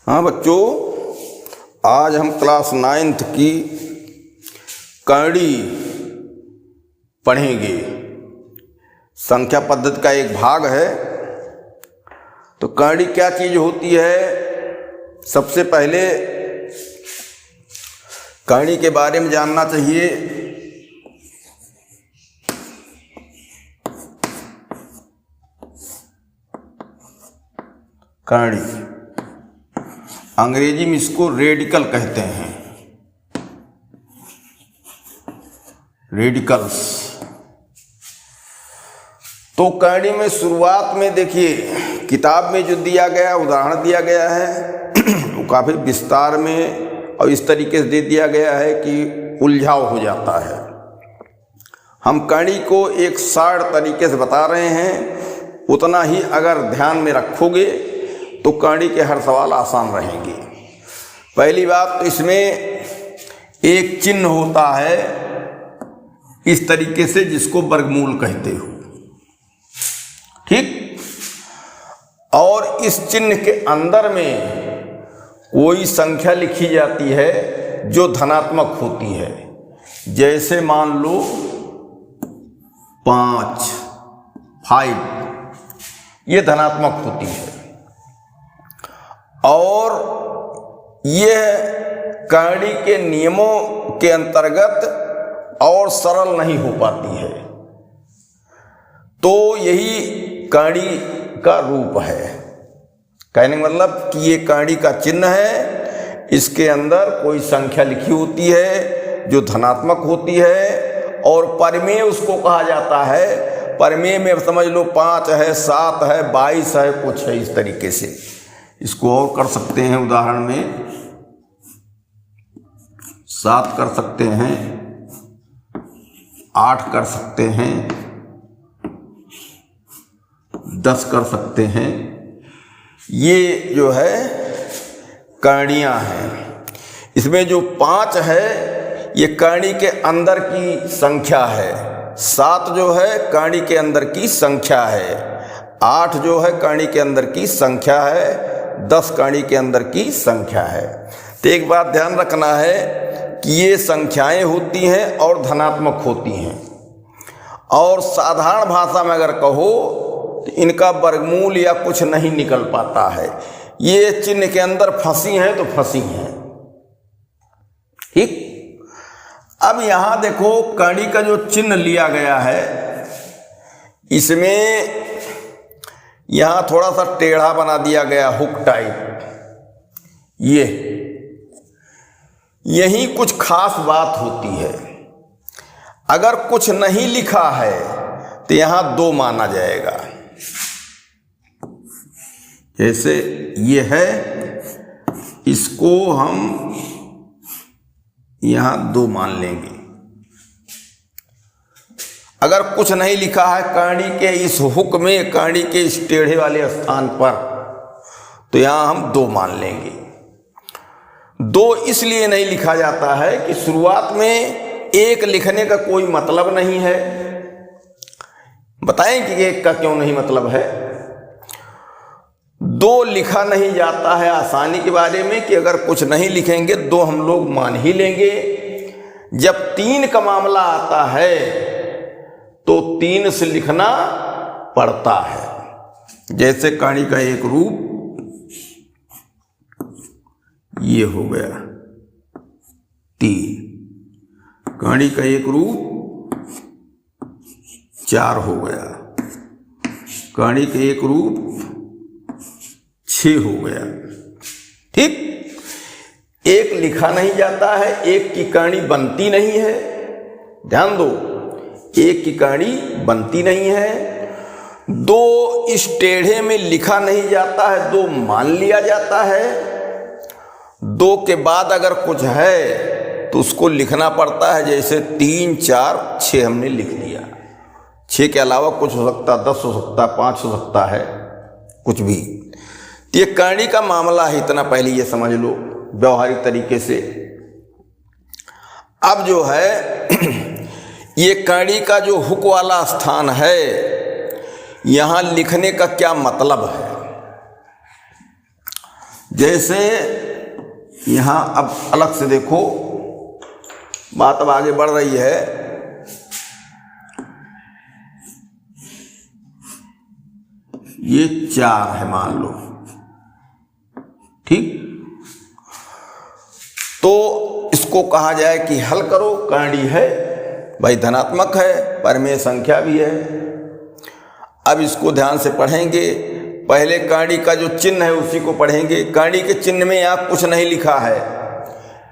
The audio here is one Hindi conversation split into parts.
हाँ बच्चों, आज हम क्लास 9th की करणी पढ़ेंगे। संख्या पद्धति का एक भाग है। तो करणी क्या चीज होती है? सबसे पहले करणी के बारे में जानना चाहिए। करणी अंग्रेजी में इसको रेडिकल कहते हैं, रेडिकल्स। तो करणी में शुरुआत में देखिए, किताब में जो दिया गया उदाहरण दिया गया है वो काफ़ी विस्तार में और इस तरीके से दे दिया गया है कि उलझाव हो जाता है। हम करणी को एक सरल तरीके से बता रहे हैं, उतना ही अगर ध्यान में रखोगे तो करणी के हर सवाल आसान रहेंगे। पहली बात तो इसमें एक चिन्ह होता है इस तरीके से, जिसको वर्गमूल कहते हो, ठीक। और इस चिन्ह के अंदर में कोई संख्या लिखी जाती है जो धनात्मक होती है। जैसे मान लो 5, ये धनात्मक होती है। और यह करणी के नियमों के अंतर्गत और सरल नहीं हो पाती है। तो यही करणी का रूप है। कहने का मतलब कि ये करणी का चिन्ह है, इसके अंदर कोई संख्या लिखी होती है जो धनात्मक होती है, और परमेय उसको कहा जाता है। परमेय में समझ लो 5 है, 7 है, 22 है, कुछ है इस तरीके से। इसको और कर सकते हैं, उदाहरण में 7 कर सकते हैं, 8 कर सकते हैं, 10 कर सकते हैं। ये जो है करणियाँ हैं। इसमें जो 5 है ये करणी के अंदर की संख्या है, 7 जो है करणी के अंदर की संख्या है, 8 जो है करणी के अंदर की संख्या है, 10 करणी के अंदर की संख्या है। तो एक बात ध्यान रखना है कि ये संख्याएं होती हैं और धनात्मक होती हैं। और साधारण भाषा में अगर कहो तो इनका वर्गमूल या कुछ नहीं निकल पाता है। ये चिन्ह के अंदर फंसी हैं तो फंसी हैं, ठीक। अब यहां देखो, करणी का जो चिन्ह लिया गया है इसमें यहां थोड़ा सा टेढ़ा बना दिया गया, हुक टाइप। यही कुछ खास बात होती है। अगर कुछ नहीं लिखा है तो यहां 2 माना जाएगा। जैसे ये है, इसको हम यहां 2 मान लेंगे। अगर कुछ नहीं लिखा है करणी के इस हुक में, करणी के इस टेढ़े वाले स्थान पर, तो यहां हम 2 मान लेंगे। 2 इसलिए नहीं लिखा जाता है कि शुरुआत में 1 लिखने का कोई मतलब नहीं है। बताएं कि 1 का क्यों नहीं मतलब है। 2 लिखा नहीं जाता है आसानी के बारे में कि अगर कुछ नहीं लिखेंगे 2 हम लोग मान ही लेंगे। जब 3 का मामला आता है तो 3 से लिखना पड़ता है। जैसे करणी का एक रूप ये हो गया 3, करणी का एक रूप 4 हो गया, करणी का एक रूप 6 हो गया, ठीक। 1 लिखा नहीं जाता है, 1 की करणी बनती नहीं है। ध्यान दो, 1 की करणी बनती नहीं है। 2 इस टेढ़े में लिखा नहीं जाता है, 2 मान लिया जाता है। 2 के बाद अगर कुछ है तो उसको लिखना पड़ता है। जैसे 3, 4, 6 हमने लिख दिया। 6 के अलावा कुछ हो सकता, 10 हो सकता, 5 हो सकता है, कुछ भी। तो ये करणी का मामला है, इतना पहले ये समझ लो व्यवहारिक तरीके से। अब जो है ये करणी का जो हुक वाला स्थान है, यहां लिखने का क्या मतलब है। जैसे यहां अब अलग से देखो, बात अब आगे बढ़ रही है। ये 4 है मान लो, ठीक। तो इसको कहा जाए कि हल करो, करणी है भाई, धनात्मक है, परमेय संख्या भी है। अब इसको ध्यान से पढ़ेंगे। पहले करणी का जो चिन्ह है उसी को पढ़ेंगे। करणी के चिन्ह में यहां कुछ नहीं लिखा है,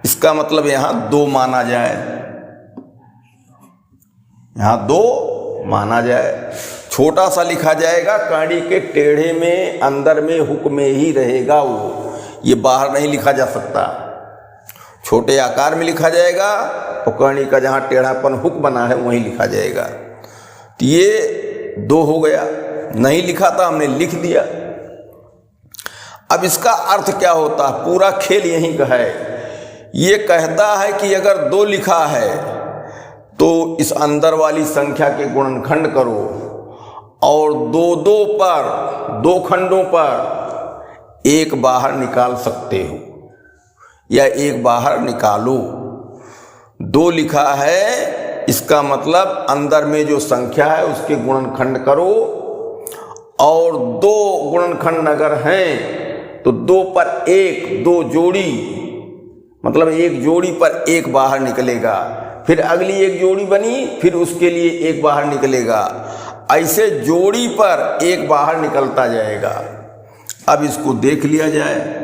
इसका मतलब यहां 2 माना जाए, यहां 2 माना जाए। छोटा सा लिखा जाएगा, करणी के टेढ़े में अंदर में हुक में ही रहेगा वो, ये बाहर नहीं लिखा जा सकता। छोटे आकार में लिखा जाएगा और करणी का जहां टेढ़ापन हुक बना है वहीं लिखा जाएगा। तो ये 2 हो गया, नहीं लिखा था हमने लिख दिया। अब इसका अर्थ क्या होता है, पूरा खेल यहीं का है। ये कहता है कि अगर 2 लिखा है तो इस अंदर वाली संख्या के गुणनखंड करो और 2 पर 2 खंडों पर 1 बाहर निकाल सकते हो या 1 बाहर निकालो। 2 लिखा है, इसका मतलब अंदर में जो संख्या है उसके गुणनखंड करो और 2 गुणनखंड अगर हैं तो 2 पर 1, 2 जोड़ी, मतलब 1 जोड़ी पर 1 बाहर निकलेगा, फिर अगली 1 जोड़ी बनी, फिर उसके लिए 1 बाहर निकलेगा, ऐसे जोड़ी पर 1 बाहर निकलता जाएगा। अब इसको देख लिया जाए।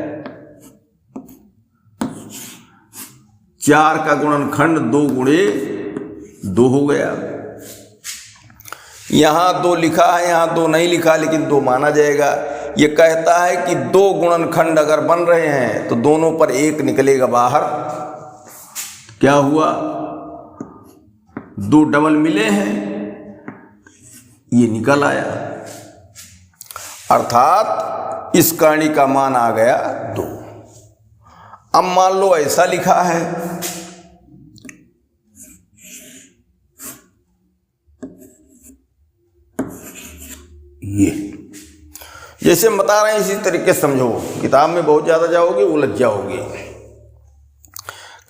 4 का गुणनखंड 2 गुणे 2 हो गया। यहां 2 लिखा है, यहां 2 नहीं लिखा, लेकिन 2 माना जाएगा। ये कहता है कि 2 गुणनखंड अगर बन रहे हैं तो दोनों पर 1 निकलेगा बाहर। क्या हुआ, 2 डबल मिले हैं, ये निकल आया, अर्थात इस करणी का मान आ गया 2। अब मान लो ऐसा लिखा है, ये जैसे बता रहे हैं इसी तरीके समझो, किताब में बहुत ज्यादा जाओगे उलझ जाओगे।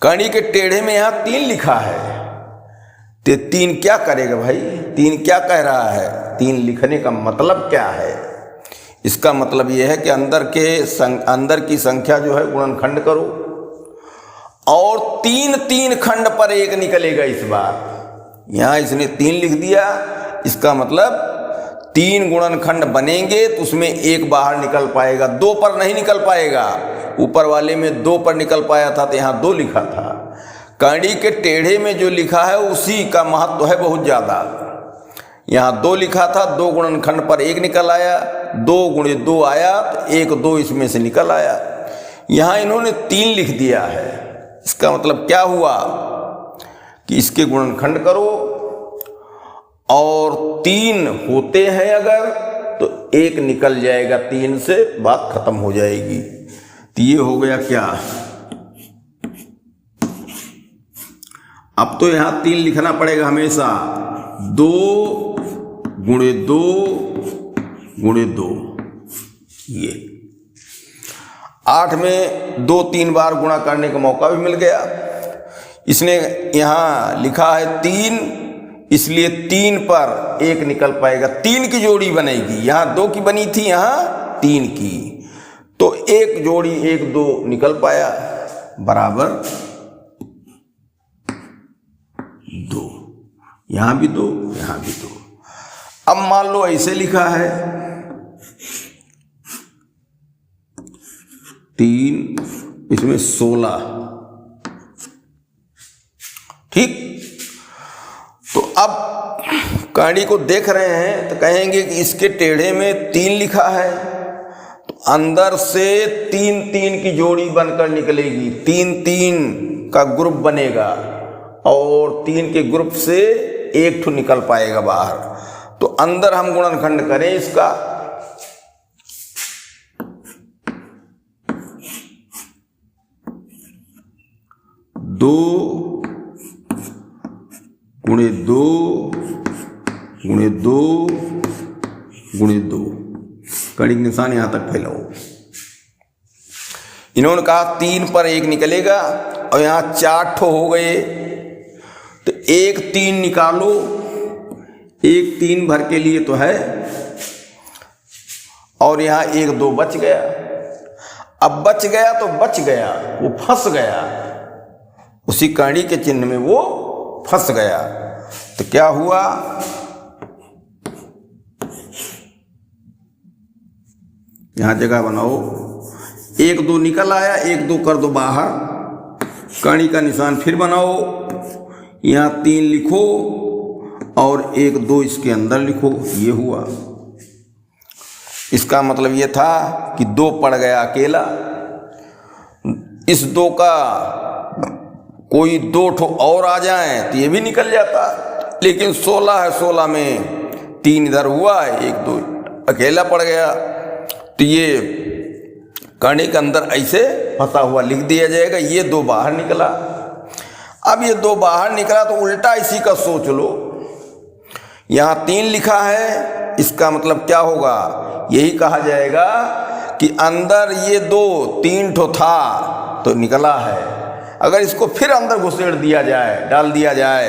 करणी के टेढ़े में यहां 3 लिखा है, तो 3 क्या करेगा भाई, 3 क्या कह रहा है, 3 लिखने का मतलब क्या है। इसका मतलब यह है कि अंदर की संख्या जो है गुणनखंड करो और 3 खंड पर 1 निकलेगा। इस बार यहां इसने 3 लिख दिया, इसका मतलब 3 गुणनखंड बनेंगे तो उसमें 1 बाहर निकल पाएगा, 2 पर नहीं निकल पाएगा। ऊपर वाले में 2 पर निकल पाया था तो यहां 2 लिखा था। करणी के टेढ़े में जो लिखा है उसी का महत्व है बहुत ज्यादा। यहां 2 लिखा था, 2 गुणनखंड पर 1 निकल आया, 2 गुणे 2 आया, 1 2 इसमें से निकल आया। यहां इन्होंने 3 लिख दिया है, इसका मतलब क्या हुआ कि इसके गुणनखंड करो और 3 होते हैं अगर तो 1 निकल जाएगा, 3 से बात खत्म हो जाएगी। तो ये हो गया क्या, अब तो यहां 3 लिखना पड़ेगा हमेशा, 2 गुणे 2 गुणे 2, ये 8 में 2-3 बार गुणा करने का मौका भी मिल गया। इसने यहां लिखा है 3, इसलिए 3 पर 1 निकल पाएगा, 3 की जोड़ी बनेगी। यहां 2 की बनी थी, यहां 3 की, तो 1 जोड़ी 1 2 निकल पाया, बराबर 2। यहां भी 2, यहां भी 2। अब मान लो ऐसे लिखा है 3, इसमें 16, ठीक। तो अब करणी को देख रहे हैं तो कहेंगे कि इसके टेढ़े में 3 लिखा है, तो अंदर से 3 की जोड़ी बनकर निकलेगी, 3 का ग्रुप बनेगा और 3 के ग्रुप से 1 ठो निकल पाएगा बाहर। तो अंदर हम गुणनखंड करें इसका, दो गुणे 2 गुणे 2 गुणे 2, कड़ी के निशान यहां तक फैलाओ। इन्होंने कहा 3 पर 1 निकलेगा और यहाँ 4 ठो हो गए, तो 1 3 निकालो, 1 3 भर के लिए तो है, और यहाँ 1 2 बच गया। अब बच गया तो बच गया, वो फंस गया, उसी कड़ी के चिन्ह में वो फंस गया। तो क्या हुआ, यहां जगह बनाओ, 1 2 निकल आया, 1 2 कर दो बाहर, कड़ी का निशान फिर बनाओ, यहां 3 लिखो और 1 2 इसके अंदर लिखो, ये हुआ। इसका मतलब ये था कि 2 पड़ गया अकेला, इस 2 का कोई 2 ठो और आ जाए तो ये भी निकल जाता, लेकिन 16 है, 16 में 3 इधर हुआ, 1 2 अकेला पड़ गया, तो ये कड़ी के अंदर ऐसे फंसा हुआ लिख दिया जाएगा। ये 2 बाहर निकला। अब ये 2 बाहर निकला तो उल्टा इसी का सोच लो, यहां 3 लिखा है, इसका मतलब क्या होगा, यही कहा जाएगा कि अंदर ये 2 3 ठो था तो निकला है। अगर इसको फिर अंदर घुसेड़ दिया जाए, डाल दिया जाए,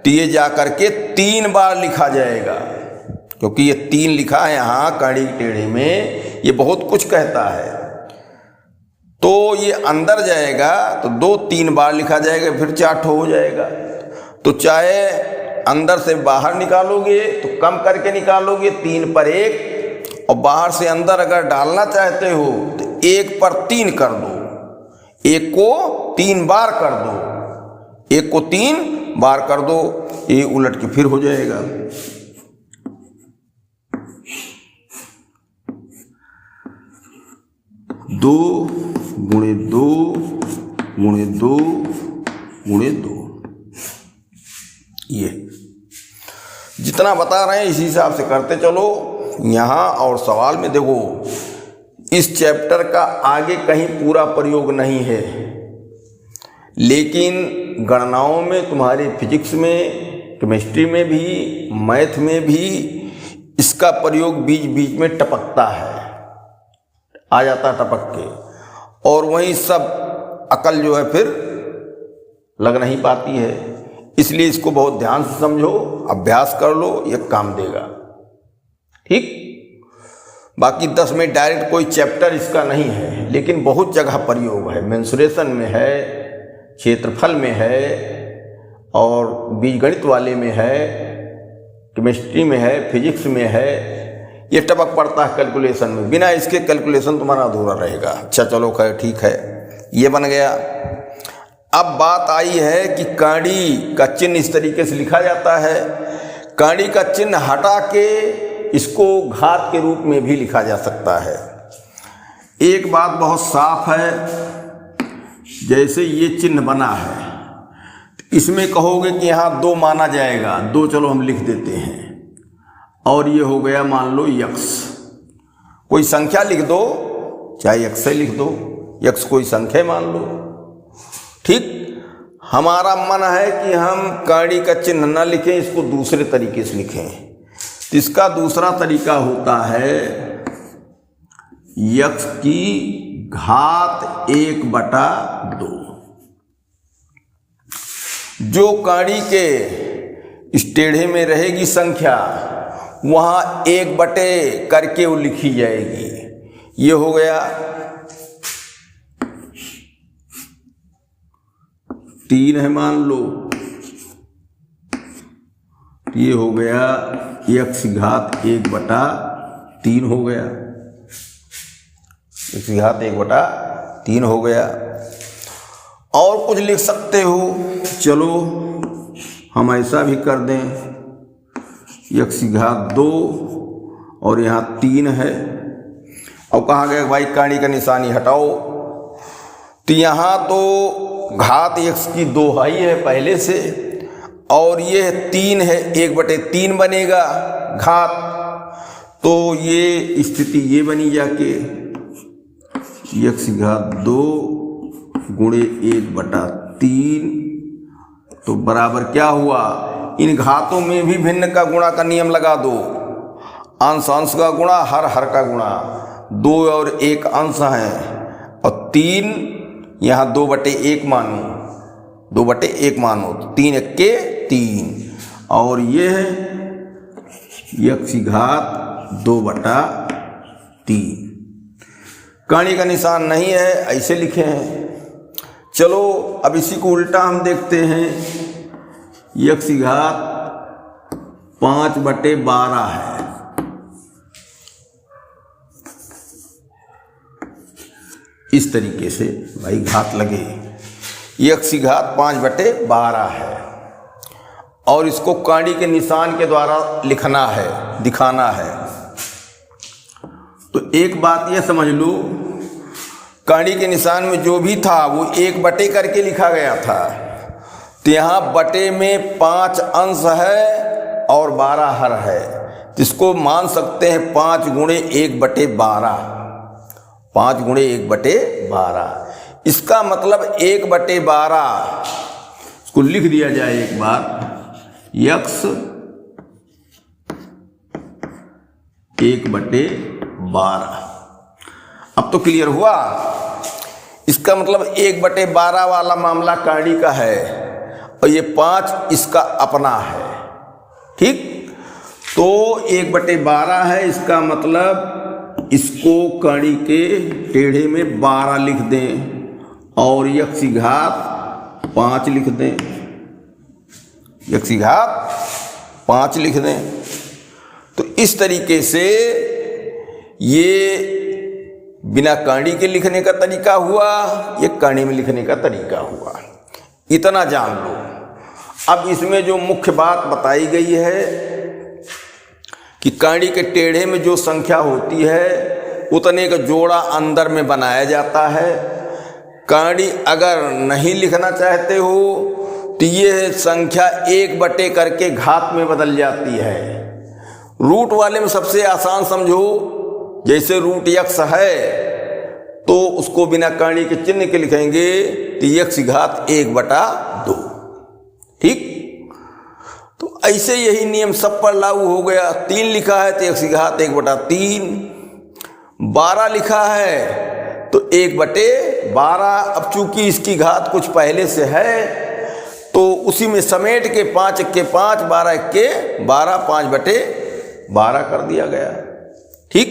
तो ये जा करके 3 बार लिखा जाएगा, क्योंकि ये 3 लिखा है यहाँ कड़ी टेढ़े में, ये बहुत कुछ कहता है। तो ये अंदर जाएगा तो 2 3 बार लिखा जाएगा, फिर 4 ठो हो जाएगा। तो चाहे अंदर से बाहर निकालोगे तो कम करके निकालोगे, 3 पर 1, और बाहर से अंदर अगर डालना चाहते हो तो 1 पर 3 कर दो, 1 को 3 बार कर दो, 1 को 3 बार कर दो, ये उलट के फिर हो जाएगा। दो गुणे 2 गुणे 2 गुणे 2, ये जितना बता रहे हैं इसी हिसाब से करते चलो। यहाँ और सवाल में देखो, इस चैप्टर का आगे कहीं पूरा प्रयोग नहीं है, लेकिन गणनाओं में, तुम्हारे फिजिक्स में, केमिस्ट्री में भी, मैथ में भी इसका प्रयोग बीच बीच में टपकता है, आ जाता टपक के, और वहीं सब अकल जो है फिर लग नहीं पाती है। इसलिए इसको बहुत ध्यान से समझो, अभ्यास कर लो, ये काम देगा। ठीक, बाकी 10 में डायरेक्ट कोई चैप्टर इसका नहीं है, लेकिन बहुत जगह प्रयोग है, मेंसुरेशन में है, क्षेत्रफल में है, और बीजगणित वाले में है, केमिस्ट्री में है, फिजिक्स में है, ये टपक पड़ता है कैलकुलेशन में, बिना इसके कैलकुलेशन तुम्हारा अधूरा रहेगा। अच्छा चलो खैर ठीक है, ये बन गया। अब बात आई है कि कड़ी का चिन्ह इस तरीके से लिखा जाता है, कड़ी का चिन्ह हटा के इसको घात के रूप में भी लिखा जा सकता है। एक बात बहुत साफ है, जैसे ये चिन्ह बना है, इसमें कहोगे कि यहाँ 2 माना जाएगा, 2 चलो हम लिख देते हैं, और ये हो गया मान लो यक्स, कोई संख्या लिख दो, चाहे यक्स से लिख दो, यक्स कोई संख्या मान लो। ठीक, हमारा मन है कि हम कड़ी का चिन्ह न लिखें, इसको दूसरे तरीके से लिखें। तो इसका दूसरा तरीका होता है यक्स की घात 1/2। जो कड़ी के इस टेढ़े में रहेगी संख्या, वहां 1 बटे करके वो लिखी जाएगी। ये हो गया 3 है मान लो, ये हो गया x घात 1/3 हो गया, x घात 1/3 हो गया। और कुछ लिख सकते हो, चलो हम ऐसा भी कर दें, x घात 2 और यहाँ 3 है। अब कहा गया भाई कड़ी का निशानी हटाओ, तो यहाँ तो घात x की 2 ही है पहले से, और ये 3 है, 1/3 बनेगा घात, तो ये स्थिति ये बनी जाके x घात 2 गुणे 1/3, तो बराबर क्या हुआ, इन घातों में भी भिन्न का गुणा का नियम लगा दो, अंश अंश का गुणा, हर हर का गुणा, 2 और 1 अंश हैं और 3 यहाँ 2/1 मानो, 2/1 मानो, तो 3 एक्के 3, और ये है x घात 2/3। कणी का निशान नहीं है, ऐसे लिखे हैं। चलो अब इसी को उल्टा हम देखते हैं। x घात 5/12 है, इस तरीके से भाई घात लगे। x घात 5/12 है और इसको काड़ी के निशान के द्वारा लिखना है, दिखाना है। तो एक बात यह समझ लो, काड़ी के निशान में जो भी था वो 1 करके लिखा गया था। तो यहाँ बटे में 5 अंश है और 12 हर है, तो इसको मान सकते हैं 5 गुणे 1/12, 5 गुणे 1/12। इसका मतलब 1/12, इसको लिख दिया जाए एक बार, x 1/12। अब तो क्लियर हुआ। इसका मतलब 1/12 वाला मामला काड़ी का है और ये 5 इसका अपना है। ठीक, तो 1/12 है, इसका मतलब इसको काड़ी के टेढ़े में 12 लिख दें और x घात 5 लिख दें, x घात 5 लिख दें। तो इस तरीके से ये बिना काड़ी के लिखने का तरीका हुआ, ये काड़ी में लिखने का तरीका हुआ। इतना जान लो। अब इसमें जो मुख्य बात बताई गई है कि काड़ी के टेढ़े में जो संख्या होती है उतने का जोड़ा अंदर में बनाया जाता है। काड़ी अगर नहीं लिखना चाहते हो तो ये संख्या 1 करके घात में बदल जाती है। रूट वाले में सबसे आसान समझो, जैसे रूट x है तो उसको बिना काड़ी के चिन्ह के लिखेंगे तो x घात 1/2। ठीक, तो ऐसे यही नियम सब पर लागू हो गया। 3 लिखा है तो x घात 1/3, 12 लिखा है तो 1/12। अब चूंकि इसकी घात कुछ पहले से है तो उसी में समेट के 5 एक्के 5, 12 एक्के 12, 5/12 कर दिया गया। ठीक,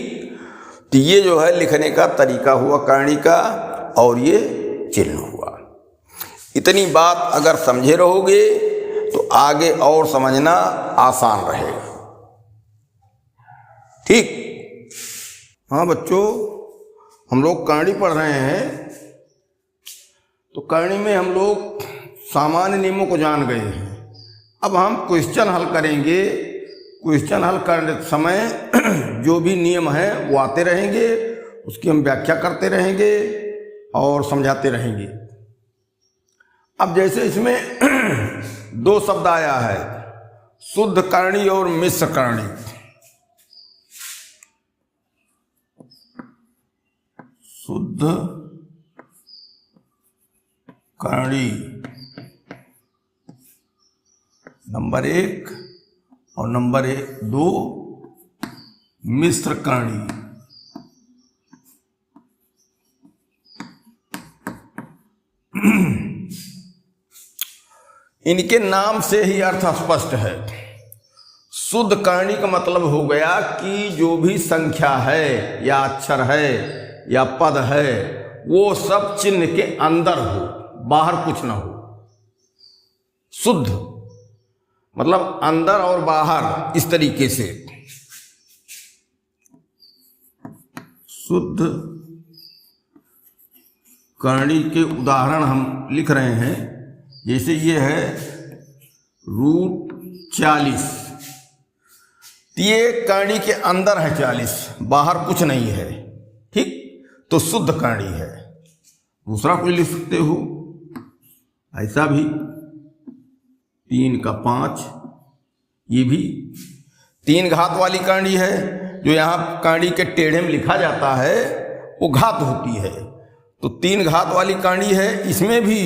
तो ये जो है लिखने का तरीका हुआ काड़ी का और ये चिन्ह हुआ। इतनी बात अगर समझे रहोगे तो आगे और समझना आसान रहेगा। ठीक, हाँ बच्चों, हम लोग काड़ी पढ़ रहे हैं तो काड़ी में हम लोग सामान्य नियमों को जान गए हैं। अब हम क्वेश्चन हल करेंगे। क्वेश्चन हल करने समय जो भी नियम है वो आते रहेंगे, उसकी हम व्याख्या करते रहेंगे और समझाते रहेंगे। अब जैसे इसमें 2 शब्द आया है, शुद्ध करणी और मिश्र करणी। शुद्ध करणी नंबर 1 और नंबर 2 मिश्र करणी। इनके नाम से ही अर्थ स्पष्ट है। शुद्ध करणी का मतलब हो गया कि जो भी संख्या है या अक्षर है या पद है वो सब चिन्ह के अंदर हो, बाहर कुछ ना हो। शुद्ध मतलब अंदर और बाहर, इस तरीके से। शुद्ध करणी के उदाहरण हम लिख रहे हैं। जैसे ये है रूट 40, ये करणी के अंदर है 40, बाहर कुछ नहीं है। ठीक, तो शुद्ध करणी है। दूसरा कोई लिख सकते हो ऐसा भी, 3 का 5, ये भी 3 घात वाली करणी है। जो यहाँ करणी के टेढ़े में लिखा जाता है वो घात होती है, तो 3 घात वाली करणी है। इसमें भी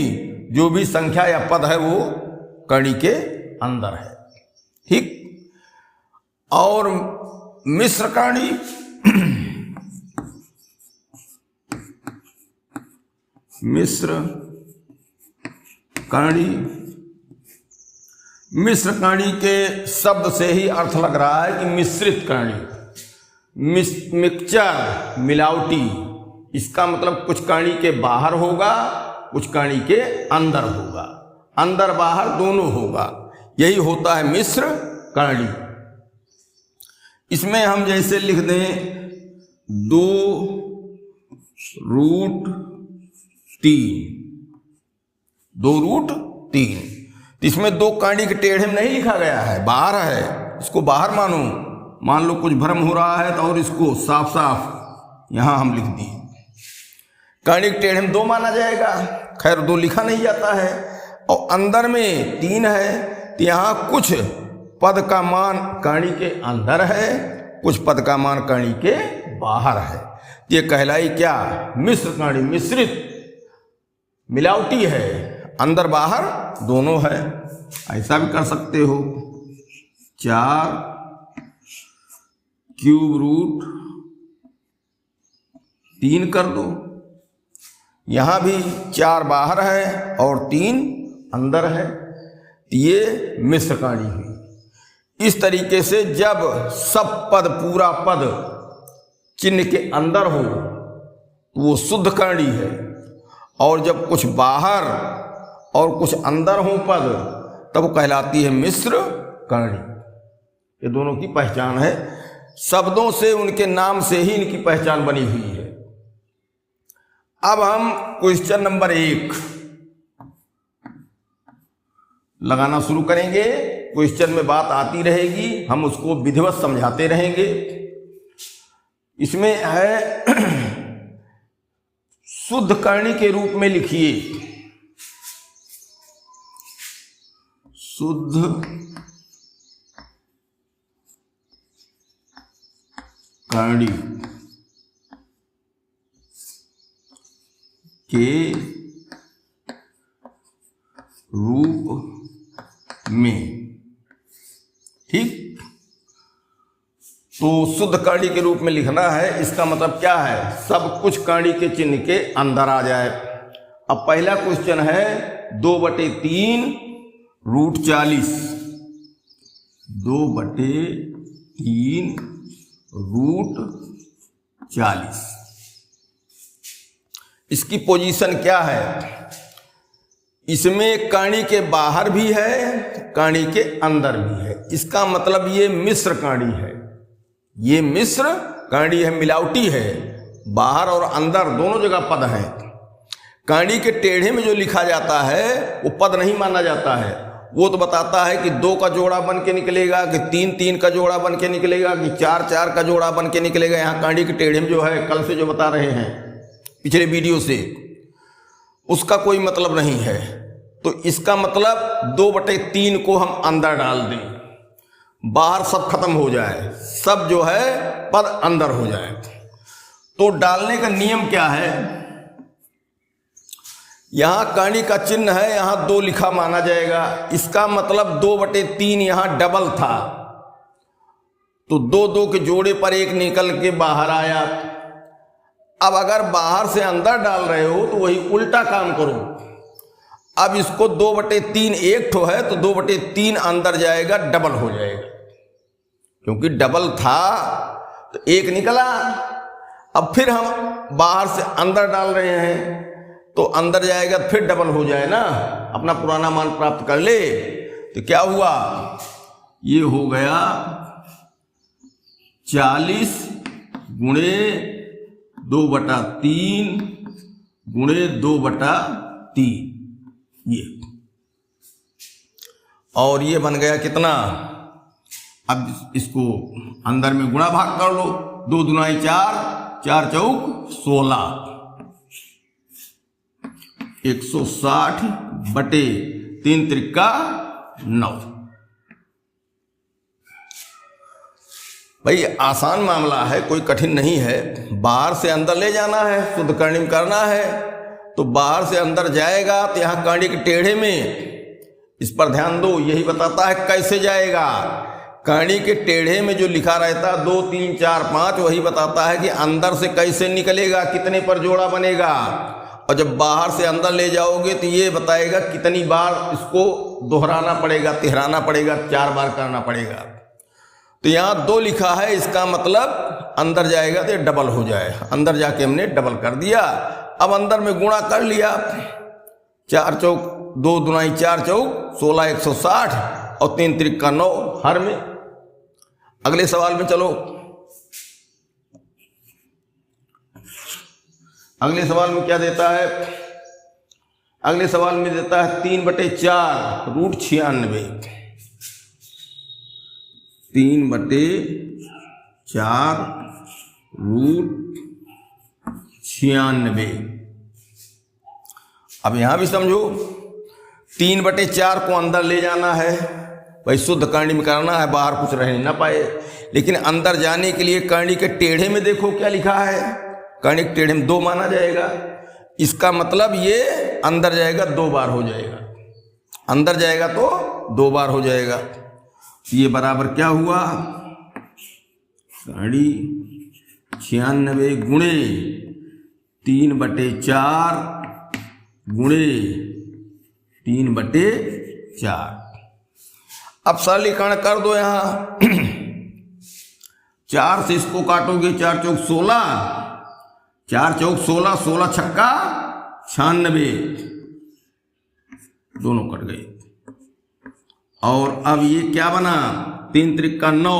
जो भी संख्या या पद है वो करणी के अंदर है। ठीक, और मिश्र करणी मिश्र कणी। मिश्र कणी के शब्द से ही अर्थ लग रहा है कि मिश्रित कणी, मिक्सचर, मिलावटी। इसका मतलब कुछ कणी के बाहर होगा, कुछ कणी के अंदर होगा, अंदर बाहर दोनों होगा, यही होता है मिश्र कणी। इसमें हम जैसे लिख दें 2√3, 2√3। इसमें दो कणी के टेढ़े में नहीं लिखा गया है, बाहर है, इसको बाहर मानो। मान लो कुछ भ्रम हो रहा है तो और इसको साफ साफ यहां हम लिख दिए। कणी के टेढ़े में 2 माना जाएगा, खैर 2 लिखा नहीं जाता है, और अंदर में 3 है, तो यहां कुछ पद का मान कणी के अंदर है, कुछ पद का मान कणी के बाहर है। ये कहलाई क्या? मिश्र कणी, मिश्रित, मिलावटी है, अंदर बाहर दोनों है। ऐसा भी कर सकते हो, 4³ कर दो। यहां भी 4 बाहर है और 3 अंदर है, ये मिश्र कणी हुई। इस तरीके से जब सब पद, पूरा पद चिन्ह के अंदर हो तो वो शुद्ध कणी है, और जब कुछ बाहर और कुछ अंदर हो पद तब कहलाती है मिश्र कणी। ये दोनों की पहचान है, शब्दों से, उनके नाम से ही इनकी पहचान बनी हुई है। अब हम क्वेश्चन नंबर 1 लगाना शुरू करेंगे। क्वेश्चन में बात आती रहेगी, हम उसको विधिवत समझाते रहेंगे। इसमें है शुद्ध कणी के रूप में लिखिए, शुद्ध कणी के रूप में। ठीक, तो शुद्ध कणी के रूप में लिखना है। इसका मतलब क्या है? सब कुछ कणी के चिन्ह के अंदर आ जाए। अब पहला क्वेश्चन है 2/3√40, 2/3√40। इसकी पोजीशन क्या है? इसमें कणी के बाहर भी है, कणी के अंदर भी है। इसका मतलब ये मिश्र कणी है, ये मिश्र कणी है, मिलावटी है, बाहर और अंदर दोनों जगह पद है। कणी के टेढ़े में जो लिखा जाता है वो पद नहीं माना जाता है, वो तो बताता है कि 2 का जोड़ा बन के निकलेगा, कि 3 का जोड़ा बन के निकलेगा, कि 4 का जोड़ा बन के निकलेगा। यहाँ कणी के टेढ़े में जो है, कल से जो बता रहे हैं पिछले वीडियो से, उसका कोई मतलब नहीं है। तो इसका मतलब 2/3 को हम अंदर डाल दें, बाहर सब खत्म हो जाए, सब जो है पद अंदर हो जाए। तो डालने का नियम क्या है? यहां कणी का चिन्ह है, यहां 2 लिखा माना जाएगा। इसका मतलब 2/3 यहां डबल था, तो 2 के जोड़े पर 1 निकल के बाहर आया। अब अगर बाहर से अंदर डाल रहे हो तो वही उल्टा काम करो। अब इसको 2/3 एक ठो है, तो 2/3 अंदर जाएगा, डबल हो जाएगा, क्योंकि डबल था तो 1 निकला। अब फिर हम बाहर से अंदर डाल रहे हैं तो अंदर जाएगा, फिर डबल हो जाए ना, अपना पुराना मान प्राप्त कर ले। तो क्या हुआ? ये हो गया 40 गुणे 2/3 गुणे 2/3, ये, और ये बन गया कितना? अब इसको अंदर में गुणा भाग कर लो, 2 दूनाई 4, 4 चौक 16, 160/3 त्रिका 9। भाई आसान मामला है, कोई कठिन नहीं है। बाहर से अंदर ले जाना है, शुद्ध कणी में करना है, तो बाहर से अंदर जाएगा तो यहां कणी के टेढ़े में, इस पर ध्यान दो, यही बताता है कैसे जाएगा। कणी के टेढ़े में जो लिखा रहता 2, 3, 4, 5, वही बताता है कि अंदर से कैसे निकलेगा, कितने पर जोड़ा बनेगा। और जब बाहर से अंदर ले जाओगे तो ये बताएगा कितनी बार इसको दोहराना पड़ेगा, तिहराना पड़ेगा, 4 बार करना पड़ेगा। तो यहाँ 2 लिखा है, इसका मतलब अंदर जाएगा तो डबल हो जाए। अंदर जाके हमने डबल कर दिया। अब अंदर में गुणा कर लिया, 4 चौक 2 दुनाई 4 चौक 16 160 और 3 त्रिक 9 हर में। अगले सवाल में चलो। अगले सवाल में क्या देता है? अगले सवाल में देता है 3/4 रूट 96। 3/4 रूट 96। अब यहां भी समझो, 3/4 को अंदर ले जाना है, भाई शुद्ध करनी में करना है, बाहर कुछ रहने ना पाए। लेकिन अंदर जाने के लिए करनी के टेढ़े में देखो क्या लिखा है, करनी के टेढ़े में 2 माना जाएगा। इसका मतलब ये अंदर जाएगा 2 बार हो जाएगा, अंदर जाएगा तो 2 बार हो जाएगा। ये बराबर क्या हुआ, करनी 96 गुणे 3/4 गुणे 3/4। अब सरलीकरण कर दो। यहां 4 से इसको काटोगे, 4 चौक 16, 4 चौक 16, 16 छक्का 96, दोनों कट गए। और अब ये क्या बना, 3 त्रिक 9,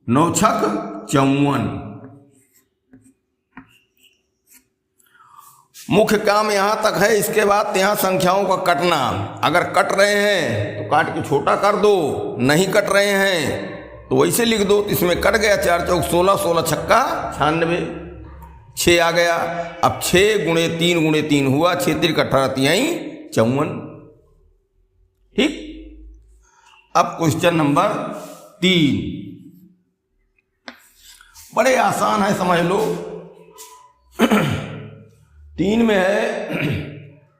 9 छक 54। मुख्य काम यहां तक है। इसके बाद यहां संख्याओं का कटना। अगर कट रहे हैं तो काट के छोटा कर दो, नहीं कट रहे हैं तो वैसे लिख दो। तो इसमें कट गया, 4 चौक 16, 16 छक्का 96, 6 आ गया। अब 6 गुणे 3 गुणे 3 हुआ, 6 त्रिक 18 तिहाई 54। ठीक। अब क्वेश्चन नंबर 3 बड़े आसान है, समझ लो। 3 में है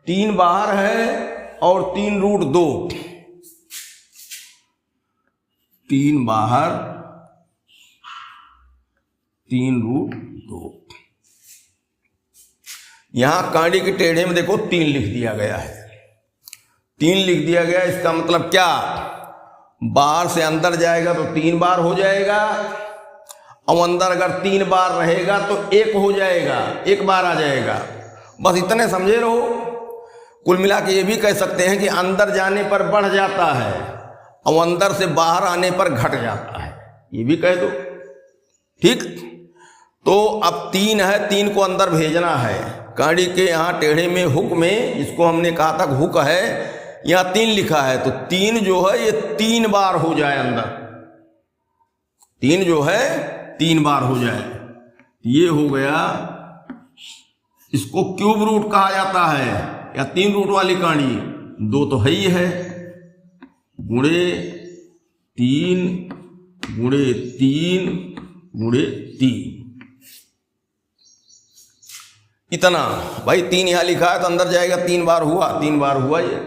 3 बाहर है और 3 रूट 2। 3 बाहर 3 रूट 2। यहां कांडी के टेढ़े में देखो 3 लिख दिया गया है, 3 लिख दिया गया। इसका मतलब क्या, बाहर से अंदर जाएगा तो 3 बार हो जाएगा, और अंदर अगर 3 बार रहेगा तो 1 हो जाएगा, 1 बार आ जाएगा। बस इतने समझे रहो। कुल मिला के ये भी कह सकते हैं कि अंदर जाने पर बढ़ जाता है और अंदर से बाहर आने पर घट जाता है, ये भी कह दो। ठीक। तो अब 3 है, 3 को अंदर भेजना है। कांडी के यहाँ टेढ़े में हुक में, इसको हमने कहा था हुक है, यहाँ 3 लिखा है, तो 3 जो है ये 3 बार हो जाए अंदर। 3 जो है 3 बार हो जाए, ये हो गया। इसको क्यूब रूट कहा जाता है, या 3 रूट वाली कांडी। 2 तो है ही है, गुणे 3 गुणे 3 गुणे 3, इतना। भाई 3 यहां लिखा है तो अंदर जाएगा, 3 बार हुआ, 3 बार हुआ ये।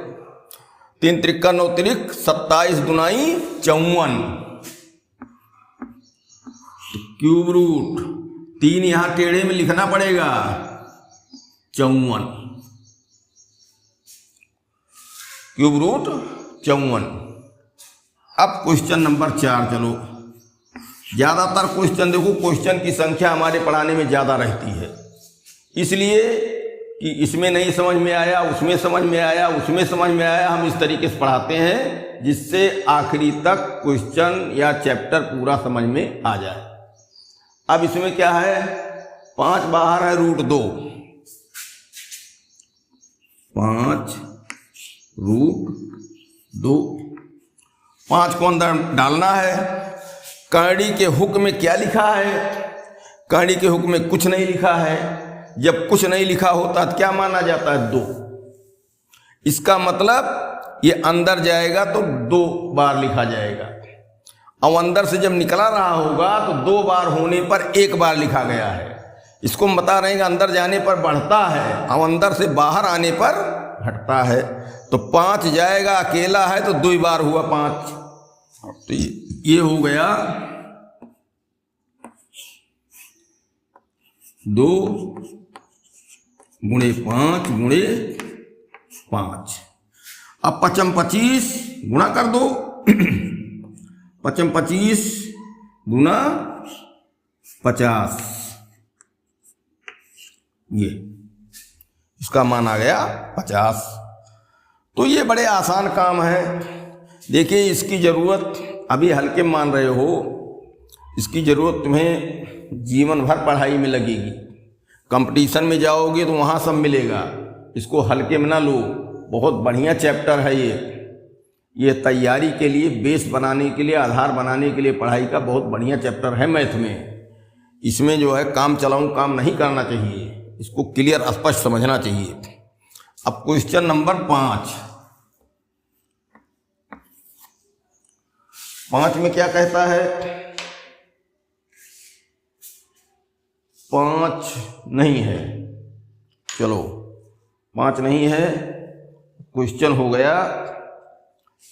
3 त्रिक 9 त्रिक 27 दुनाई 54। क्यूब रूट 3 यहां टेढ़े में लिखना पड़ेगा, 54, क्यूब रूट 54। अब क्वेश्चन नंबर 4 चलो। ज्यादातर क्वेश्चन देखो, क्वेश्चन की संख्या हमारे पढ़ाने में ज्यादा रहती है, इसलिए कि इसमें नहीं समझ में आया, उसमें समझ में आया, उसमें समझ में आया, हम इस तरीके से पढ़ाते हैं जिससे आखिरी तक क्वेश्चन या चैप्टर पूरा समझ में आ जाए। अब इसमें क्या है, 5 बाहर है रूट 2, 5 रूट 2, 5 को अंदर डालना है। करनी के हुक में क्या लिखा है, करनी के हुक में कुछ नहीं लिखा है। जब कुछ नहीं लिखा होता तो क्या माना जाता है, 2। इसका मतलब ये अंदर जाएगा तो 2 बार लिखा जाएगा, और अंदर से जब निकला रहा होगा तो 2 बार होने पर 1 बार लिखा गया है। इसको हम बता रहे हैं कि अंदर जाने पर बढ़ता है और अंदर से बाहर आने पर घटता है। तो 5 जाएगा, अकेला है तो 2 बार हुआ 5। तो ये हो गया 2 गुणे 5 गुणे 5। अब 5 25 गुणा कर दो। 5 25 गुना 50, ये इसका मान आ गया 50। तो ये बड़े आसान काम है। देखिए इसकी ज़रूरत अभी हल्के मान रहे हो, इसकी ज़रूरत तुम्हें जीवन भर पढ़ाई में लगेगी। कंपटीशन में जाओगे तो वहाँ सब मिलेगा। इसको हल्के में ना लो, बहुत बढ़िया चैप्टर है ये तैयारी के लिए, बेस बनाने के लिए, आधार बनाने के लिए पढ़ाई का बहुत बढ़िया चैप्टर है मैथ में। इसमें जो है काम चलाऊं काम नहीं करना चाहिए, इसको क्लियर स्पष्ट समझना चाहिए। अब क्वेश्चन नंबर 5 में क्या कहता है? 5 नहीं है, चलो 5 नहीं है। क्वेश्चन हो गया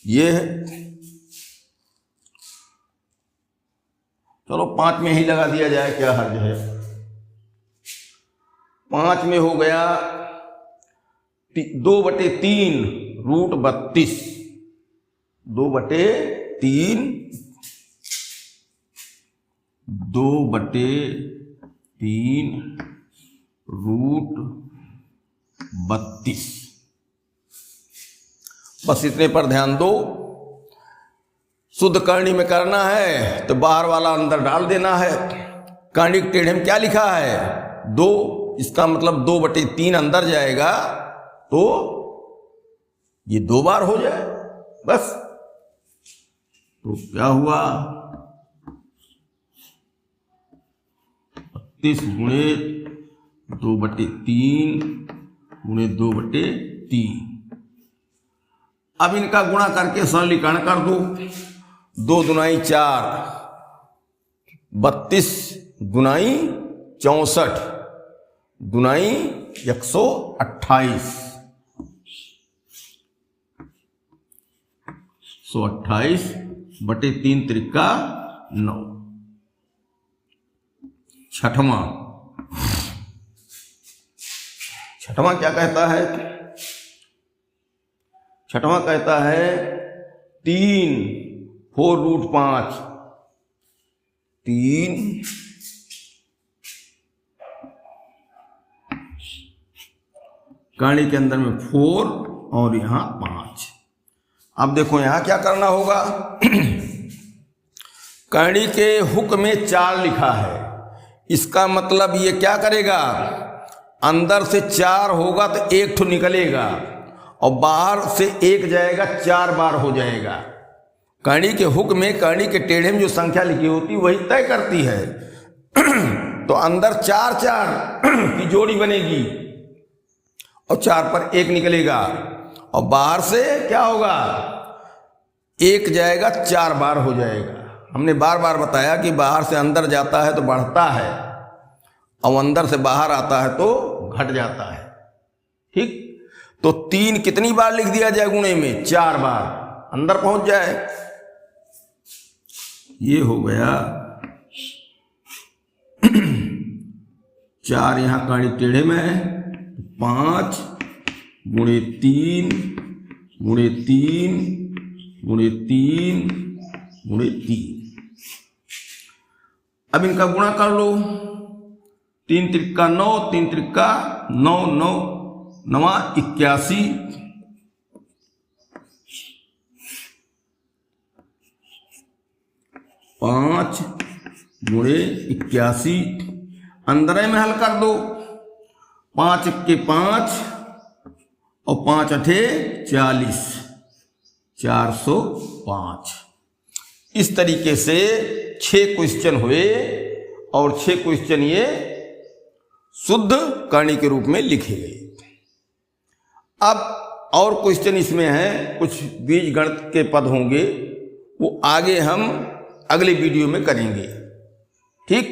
ये है, चलो 5 में ही लगा दिया जाए, क्या हर्ज है। 5 में हो गया 2/3 रूट 32, 2/3 रूट 32। बस इतने पर ध्यान दो। शुद्ध करनी में करना है तो बाहर वाला अंदर डाल देना है। करनी के टेढ़े में क्या लिखा है? 2, इसका मतलब 2/3 अंदर जाएगा तो ये 2 बार हो जाए बस। तो क्या हुआ? 32 गुणे 2/3 गुणे 2/3। अब इनका गुणा करके सरलीकरण कर दो। 2 दुनाई 4, 32 दुनाई 64 दुनाई 128, 128/3 त्रिका 9। छठवां क्या कहता है? छठवां कहता है 3 4 रूट 5, 3 कर्ण के अंदर में 4 और यहां 5। अब देखो यहां क्या करना होगा। कर्णी के हुक में 4 लिखा है, इसका मतलब ये क्या करेगा? अंदर से 4 होगा तो 1 ठो निकलेगा और बाहर से 1 जाएगा, 4 बार हो जाएगा। कर्णी के हुक में, कर्णी के टेढ़े में जो संख्या लिखी होती वही तय करती है। तो अंदर 4 की जोड़ी बनेगी और 4 पर 1 निकलेगा और बाहर से क्या होगा? 1 जाएगा, 4 बार हो जाएगा। हमने बार बार बताया कि बाहर से अंदर जाता है तो बढ़ता है और अंदर से बाहर आता है तो घट जाता है। ठीक, तो 3 कितनी बार लिख दिया जाए गुणे में? 4 बार, अंदर पहुंच जाए। ये हो गया 4 यहां काणी टेढ़े में है, 5 गुणे 3 गुणे 3 गुणे 3 गुणे 3। अब इनका गुणा कर लो। 3 त्रिका 9, 3 त्रिका 9, 9 9 81, 5 गुणे 81। अंदर में हल कर दो। 5 के 5 और 5 अठे 40, 405। इस तरीके से 6 क्वेश्चन हुए और 6 क्वेश्चन ये शुद्ध करणी के रूप में लिखे गए। अब और क्वेश्चन इसमें है, कुछ बीज गणित के पद होंगे, वो आगे हम अगले वीडियो में करेंगे। ठीक।